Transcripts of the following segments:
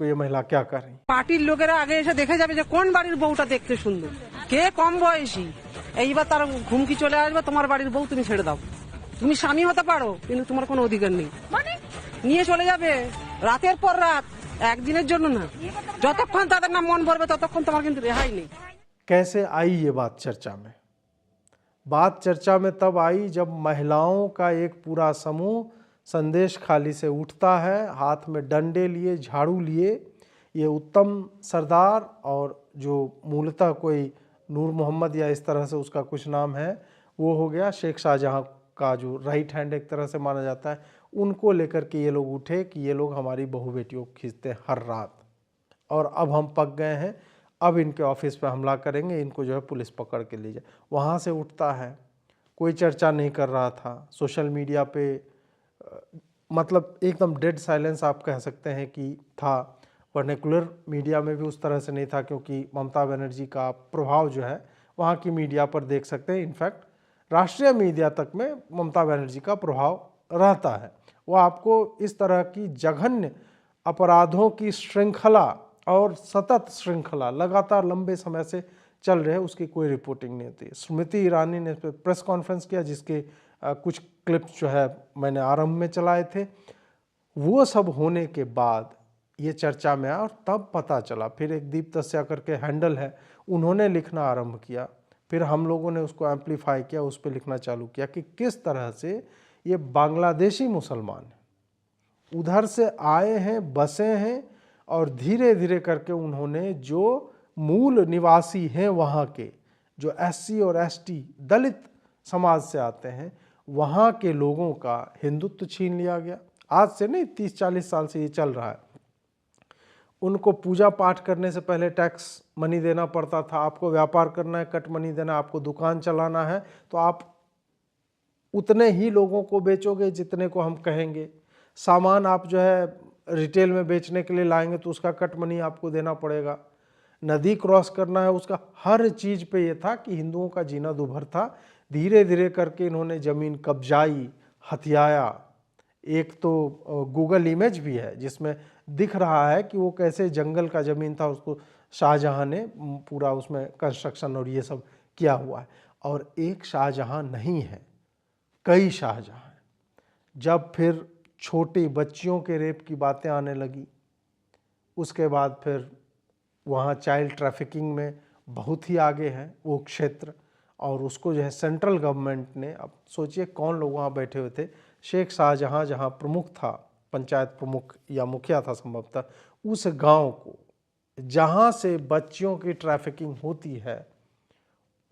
देखो ये महिला क्या कर रही। পার্টির লোকেরা আগে এসে দেখে যাবে যে কোন বাড়ির বউটা দেখতে সুন্দর, কে কম বয়সী। এইবার তার ঘুমকি চলে আসবে, তোমার বাড়ির বউ তুমি ছেড়ে দাও, তুমি স্বামী হতে পারো কিন্তু তোমার কোনো অধিকার নেই, মানে নিয়ে চলে যাবে রাতের পর রাত, একদিনের জন্য না। যতক্ষণ তাদের না মন ভরবে ততক্ষণ তোমার কিন্তু রেহাই নেই। कैसे आई ये बात चर्चा में? बात चर्चा में तब आई जब महिलाओं का एक पूरा समूह संदेश खाली से उठता है, हाथ में डंडे लिए, झाड़ू लिए। ये उत्तम सरदार और जो मूलतः कोई नूर मोहम्मद या इस तरह से उसका कुछ नाम है, वो हो गया शेख शाहजहां का जो राइट हैंड एक तरह से माना जाता है, उनको लेकर के ये लोग उठे कि ये लोग हमारी बहू बेटियों को खींचते हैं हर रात और अब हम पक गए हैं, अब इनके ऑफिस पे हमला करेंगे, इनको जो है पुलिस पकड़ के ले जाए। वहाँ से उठता है, कोई चर्चा नहीं कर रहा था सोशल मीडिया पे, मतलब एकदम डेड साइलेंस आप कह सकते हैं कि था। वर्नेकुलर मीडिया में भी उस तरह से नहीं था, क्योंकि ममता बनर्जी का प्रभाव जो है वहाँ की मीडिया पर देख सकते हैं। इनफैक्ट राष्ट्रीय मीडिया तक में ममता बनर्जी का प्रभाव रहता है। वो आपको इस तरह की जघन्य अपराधों की श्रृंखला और सतत श्रृंखला लगातार लंबे समय से चल रहे, उसकी कोई रिपोर्टिंग नहीं होती। स्मृति ईरानी ने प्रेस कॉन्फ्रेंस किया, जिसके कुछ क्लिप्स जो है मैंने आरंभ में चलाए थे। वो सब होने के बाद ये चर्चा में आया और तब पता चला। फिर एक दीप तस्या करके हैंडल है, उन्होंने लिखना आरंभ किया, फिर हम लोगों ने उसको एम्पलीफाई किया, उस पर लिखना चालू किया कि किस तरह से ये बांग्लादेशी मुसलमान हैं, उधर से आए हैं, बसे हैं और धीरे धीरे करके उन्होंने जो मूल निवासी हैं वहाँ के, जो एससी और एसटी दलित समाज से आते हैं, वहाँ के लोगों का हिंदुत्व छीन लिया गया। आज से नहीं, 30-40 साल से ये चल रहा है। उनको पूजा पाठ करने से पहले टैक्स मनी देना पड़ता था। आपको व्यापार करना है, कट मनी देना, आपको दुकान चलाना है तो आप उतने ही लोगों को बेचोगे जितने को हम कहेंगे। सामान आप जो है रिटेल में बेचने के लिए लाएंगे तो उसका कट मनी आपको देना पड़ेगा। नदी क्रॉस करना है, उसका हर चीज़ पे ये था कि हिंदुओं का जीना दुभर था। धीरे धीरे करके इन्होंने ज़मीन कब्जाई, हथियाया। एक तो गूगल इमेज भी है जिसमें दिख रहा है कि वो कैसे जंगल का ज़मीन था, उसको शाहजहां ने पूरा उसमें कंस्ट्रक्शन और ये सब किया हुआ है। और एक शाहजहां नहीं है, कई शाहजहां हैं। जब फिर छोटी बच्चियों के रेप की बातें आने लगी, उसके बाद फिर वहाँ चाइल्ड ट्रैफिकिंग में बहुत ही आगे है वो क्षेत्र, और उसको जो है सेंट्रल गवर्नमेंट ने, अब सोचिए कौन लोग वहाँ बैठे हुए थे, शेख शाहजहां जहाँ प्रमुख था, पंचायत प्रमुख या मुखिया था संभवतः, उस गांव को जहाँ से बच्चियों की ट्रैफिकिंग होती है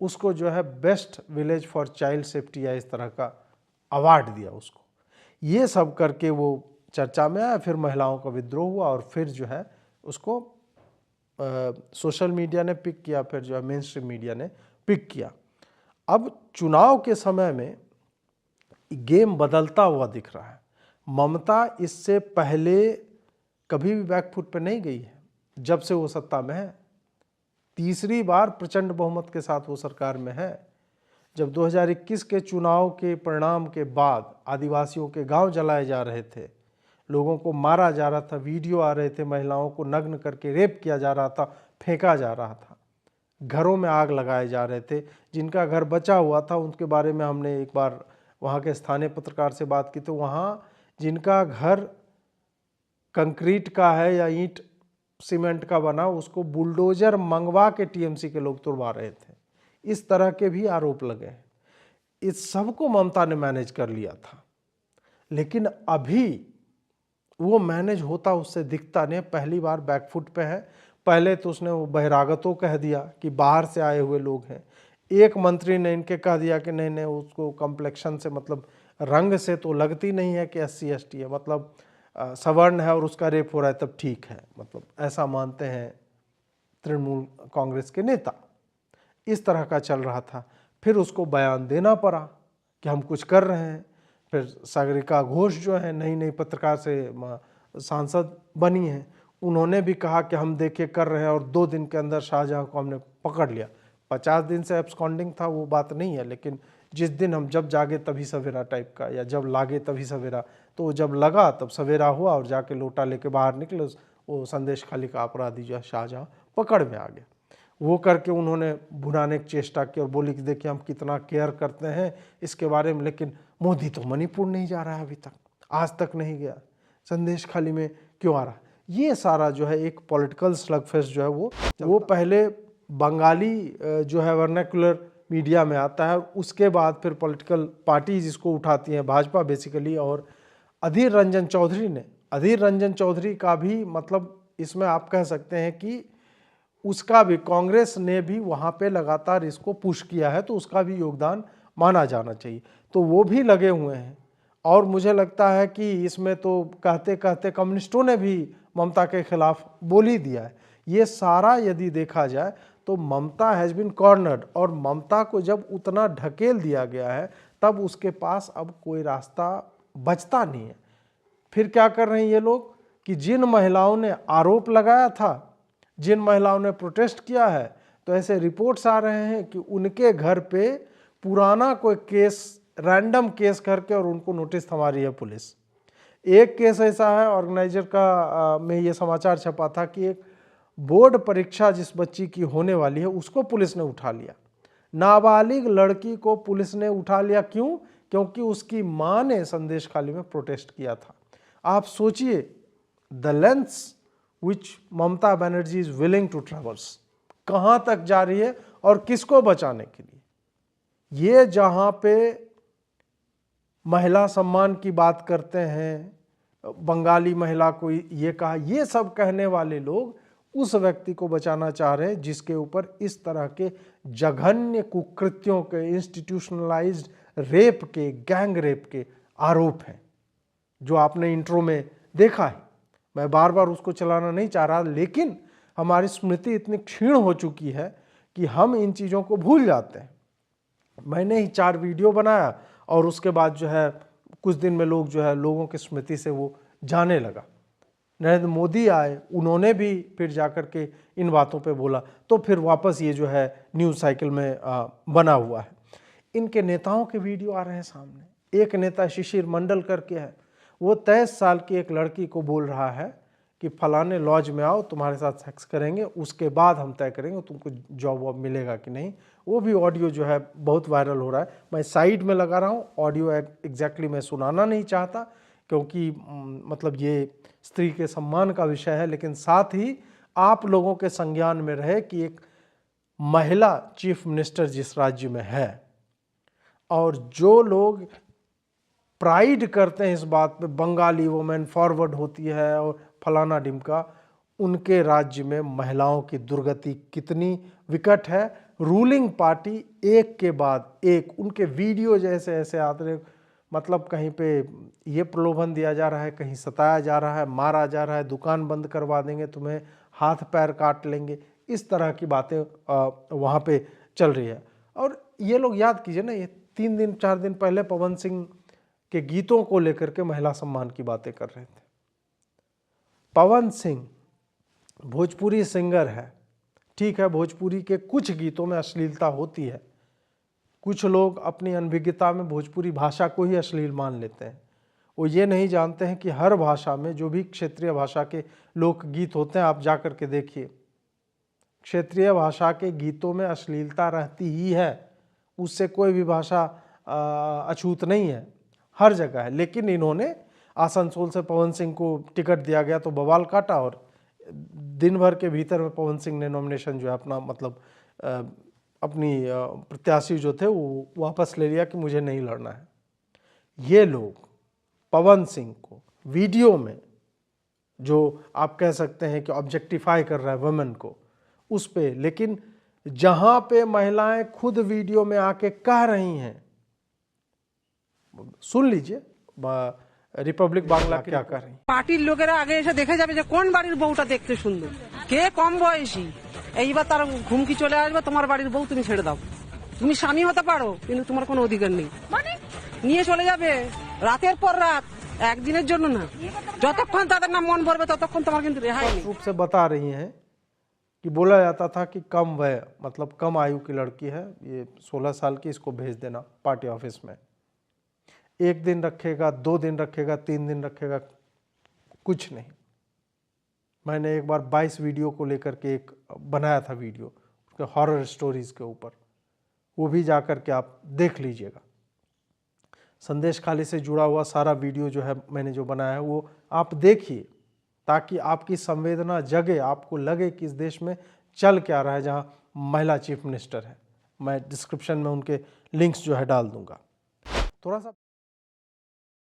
उसको जो है best village for child safety या इस तरह का अवार्ड दिया उसको। ये सब करके वो चर्चा में आया। फिर महिलाओं का विद्रोह हुआ और फिर जो है उसको सोशल मीडिया ने पिक किया, फिर जो है मेन स्ट्रीम मीडिया ने पिक किया। अब चुनाव के समय में गेम बदलता हुआ दिख रहा है। ममता इससे पहले कभी भी बैकफुट पे नहीं गई है जब से वो सत्ता में है। तीसरी बार प्रचंड बहुमत के साथ वो सरकार में है। जब 2021 के चुनाव के परिणाम के बाद आदिवासियों के गांव जलाए जा रहे थे, लोगों को मारा जा रहा था, वीडियो आ रहे थे, महिलाओं को नग्न करके रेप किया जा रहा था, फेंका जा रहा था, घरों में आग लगाए जा रहे थे। जिनका घर बचा हुआ था उनके बारे में हमने एक बार वहाँ के स्थानीय पत्रकार से बात की, तो वहाँ जिनका घर कंक्रीट का है या ईंट सीमेंट का बना, उसको बुलडोजर मंगवा के टीएमसी के लोग तुड़वा रहे थे। इस तरह के भी आरोप लगे हैं। इस सब को ममता ने मैनेज कर लिया था, लेकिन अभी वो मैनेज होता उससे दिखता नहीं। पहली बार बैकफुट पे है। पहले तो उसने वो बहिरागतों कह दिया कि बाहर से आए हुए लोग हैं। एक मंत्री ने इनके कह दिया कि नहीं नहीं, उसको कम्प्लेक्शन से, मतलब रंग से तो लगती नहीं है कि SC ST है, मतलब सवर्ण है और उसका रेप हो रहा है तब ठीक है, मतलब ऐसा मानते हैं तृणमूल कांग्रेस के नेता। इस तरह का चल रहा था। फिर उसको बयान देना पड़ा कि हम कुछ कर रहे हैं। फिर सागरिका घोष जो है नई नई पत्रकार से सांसद बनी हैं, उन्होंने भी कहा कि हम देखिए कर रहे हैं और 2 दिन के अंदर शाहजहां को हमने पकड़ लिया। 50 दिन से एब्सकॉन्डिंग था वो बात नहीं है, लेकिन जिस दिन हम जब जागे तभी सवेरा टाइप का, या जब लागे तभी सवेरा, तो जब लगा तब सवेरा हुआ और जाके लोटा लेके बाहर निकले, वो संदेश खाली का अपराधी जो है शाहजहां पकड़ में आ गया। वो करके उन्होंने भुनाने की चेष्टा की और बोली कि देखिए हम कितना केयर करते हैं इसके बारे में, लेकिन मोदी तो मणिपुर नहीं जा रहा है, अभी तक आज तक नहीं गया, संदेश खाली में क्यों आ रहा है। ये सारा जो है एक पॉलिटिकल स्लगफेस्ट जो है वो पहले बंगाली जो है वर्नाकुलर मीडिया में आता है, उसके बाद फिर पॉलिटिकल पार्टी जिसको उठाती हैं भाजपा बेसिकली, और अधीर रंजन चौधरी का भी मतलब इसमें आप कह सकते हैं कि उसका भी, कांग्रेस ने भी वहाँ पे लगातार इसको पुश किया है तो उसका भी योगदान माना जाना चाहिए, तो वो भी लगे हुए हैं। और मुझे लगता है कि इसमें तो कहते कहते कम्युनिस्टों ने भी ममता के खिलाफ बोल ही दिया है। ये सारा यदि देखा जाए तो ममता हैज़ बीन कॉर्नर्ड, और ममता को जब उतना ढकेल दिया गया है तब उसके पास अब कोई रास्ता बचता नहीं है। फिर क्या कर रहे हैं ये लोग कि जिन महिलाओं ने आरोप लगाया था, जिन महिलाओं ने प्रोटेस्ट किया है, तो ऐसे रिपोर्ट्स आ रहे हैं कि उनके घर पे पुराना कोई केस, रैंडम केस करके और उनको नोटिस थमा रही है पुलिस। एक केस ऐसा है ऑर्गेनाइजर का में ये समाचार छपा था कि एक बोर्ड परीक्षा जिस बच्ची की होने वाली है उसको पुलिस ने उठा लिया। नाबालिग लड़की को पुलिस ने उठा लिया, क्यों? क्योंकि उसकी मां ने संदेश खाली में प्रोटेस्ट किया था। आप सोचिए the lengths which Mamata Banerjee is willing to travels, कहां तक जा रही है और किसको बचाने के लिए। ये जहां पे महिला सम्मान की बात करते हैं, बंगाली महिला को ये कहा, ये सब कहने वाले लोग उस व्यक्ति को बचाना चाह रहे हैं जिसके ऊपर इस तरह के जघन्य कुकृत्यों के, इंस्टीट्यूशनलाइज्ड रेप के, गैंग रेप के आरोप हैं, जो आपने इंट्रो में देखा है। मैं बार बार उसको चलाना नहीं चाह रहा, लेकिन हमारी स्मृति इतनी क्षीण हो चुकी है कि हम इन चीज़ों को भूल जाते हैं। मैंने ही 4 वीडियो बनाया और उसके बाद जो है कुछ दिन में लोग जो है लोगों की स्मृति से वो जाने लगा। नरेंद्र मोदी आए, उन्होंने भी फिर जाकर के इन बातों पे बोला, तो फिर वापस ये जो है न्यूज़ साइकिल में बना हुआ है। इनके नेताओं के वीडियो आ रहे हैं सामने। एक नेता शिशिर मंडल करके है, वो 23 साल की एक लड़की को बोल रहा है कि फलाने लॉज में आओ, तुम्हारे साथ सेक्स करेंगे, उसके बाद हम तय करेंगे तुमको जॉब वॉब मिलेगा कि नहीं। वो भी ऑडियो जो है बहुत वायरल हो रहा है। मैं साइड में लगा रहा हूँ, ऑडियो एग्जैक्टली मैं सुनाना नहीं चाहता क्योंकि मतलब ये स्त्री के सम्मान का विषय है, लेकिन साथ ही आप लोगों के संज्ञान में रहे कि एक महिला चीफ मिनिस्टर जिस राज्य में है, और जो लोग प्राइड करते हैं इस बात पे, बंगाली वुमेन फॉरवर्ड होती है और फलाना डिमका, उनके राज्य में महिलाओं की दुर्गति कितनी विकट है। रूलिंग पार्टी एक के बाद एक, उनके वीडियो जैसे ऐसे आते रहे, मतलब कहीं पे ये प्रलोभन दिया जा रहा है, कहीं सताया जा रहा है, मारा जा रहा है, दुकान बंद करवा देंगे, तुम्हें हाथ पैर काट लेंगे, इस तरह की बातें वहाँ पे चल रही है। और ये लोग याद कीजिए ना, ये 3 दिन 4 दिन पहले पवन सिंह के गीतों को लेकर के महिला सम्मान की बातें कर रहे थे। पवन सिंह भोजपुरी सिंगर है, ठीक है, भोजपुरी के कुछ गीतों में अश्लीलता होती है, कुछ लोग अपनी अनभिज्ञता में भोजपुरी भाषा को ही अश्लील मान लेते हैं। वो ये नहीं जानते हैं कि हर भाषा में जो भी क्षेत्रीय भाषा के लोकगीत होते हैं, आप जा कर के देखिए, क्षेत्रीय भाषा के गीतों में अश्लीलता रहती ही है, उससे कोई भी भाषा अछूत नहीं है, हर जगह है। लेकिन इन्होंने आसनसोल से पवन सिंह को टिकट दिया गया तो बवाल काटा, और दिन भर के भीतर में पवन सिंह ने नॉमिनेशन जो है अपना मतलब अपनी प्रत्याशी जो थे वो वापस ले लिया कि मुझे नहीं लड़ना है। ये लोग पवन सिंह को वीडियो में जो आप कह सकते हैं कि ऑब्जेक्टिफाई कर रहा है वुमेन को, उस पे, लेकिन जहां पे महिलाएं खुद वीडियो में आके कह रही हैं, सुन लीजिए रिपब्लिक बांग्ला क्या कर रही। পার্টির লোকেরা আগে এসে দেখে যাবে যে কোন বাড়ির বউটা দেখতে সুন্দর, কে কম বয়সী। এইবার তার ঘুমকি চলে আসবে, তোমার বাড়ির বউ তুমি ছেড়ে দাও, তুমি স্বামী হতে পারো কিন্তু তোমার কোনো অধিকার নেই, মানে নিয়ে চলে যাবে রাতের পর রাত, একদিনের জন্য না, যতক্ষণ তাদের না মন ভরবে ততক্ষণ তোমার কিন্তু রেহাই নেই। रूप से बता रही हैं कि बोला जाता था कि कम वय मतलब कम आयु की लड़की है, ये 16 साल की, इसको भेज देना पार्टी ऑफिस में। 1 दिन रखेगा, 2 दिन रखेगा, 3 दिन रखेगा, कुछ नहीं। मैंने एक बार 22 वीडियो को लेकर के एक बनाया था वीडियो, उसके हॉरर स्टोरीज के ऊपर, वो भी जा कर के आप देख लीजिएगा। संदेश खाली से जुड़ा हुआ सारा वीडियो जो है मैंने जो बनाया है वो आप देखिए, ताकि आपकी संवेदना जगे, आपको लगे कि इस देश में चल क्या रहा है जहाँ महिला चीफ मिनिस्टर है। मैं डिस्क्रिप्शन में उनके लिंक्स जो है डाल दूंगा। थोड़ा सा